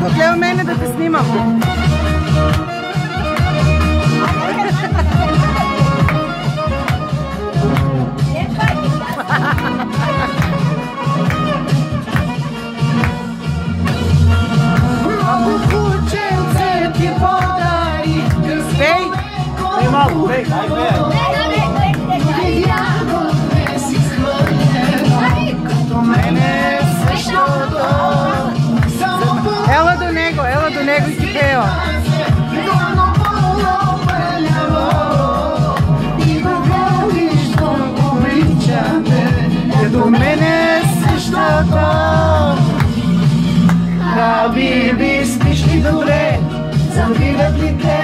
Гледай мене да те снимам. Ела до него и ти пева. До мене същото. Хабиби, спиш ли добре? Забиват ли те?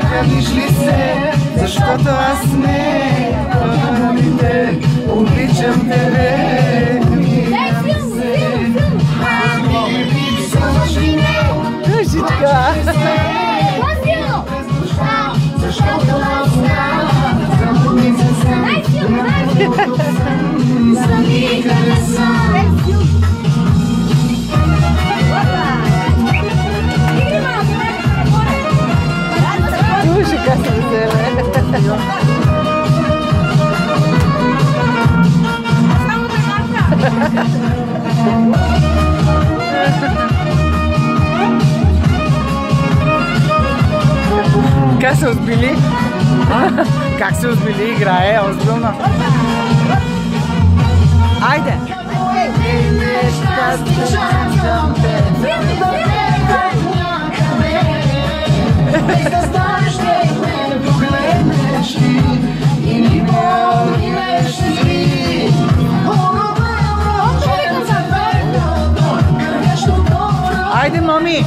Храниш ли се? Защото аз не те обичам тебе. Душичка! Защото аз знам къде съм. Душика се вземе. Как се озбили? Как се озбили играе? Озбилна. Айде! Айде, мами!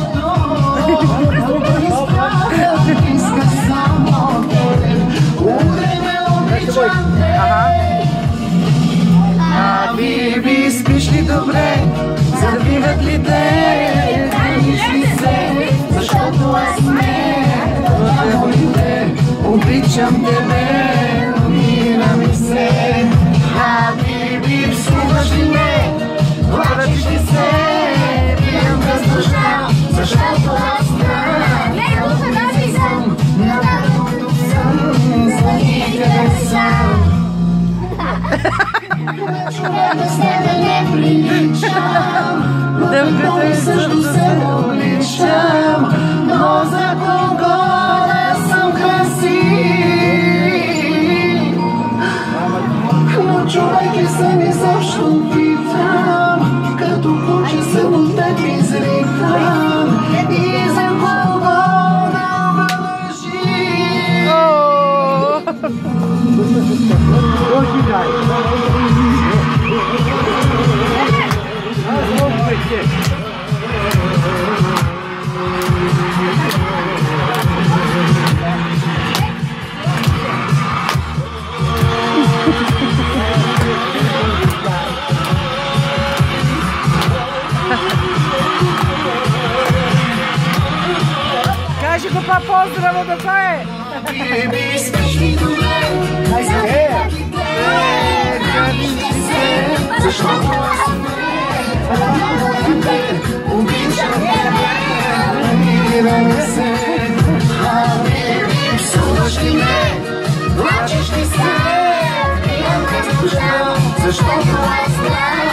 Биби, спиш ли добре? Забиват ли те? Храниш ли се? Защото аз не обичам тебе, умира ми се. Биби, псуваш ли ме? Плачеш ли се? Пиям през дъжда, защото аз къде съм. Човека с тебе не приличам, но той също се обличам, но за кого да съм красив? Но човек ли съм изобщо питам, като куче съм от теб изритам, и за кого да продължим? Кажи го по-поздраво да това е! Защото аз обичам тебе, намира ми се. Псуваш ли ме? Плачеш ли се? Пиям през дъжда, защото аз знам.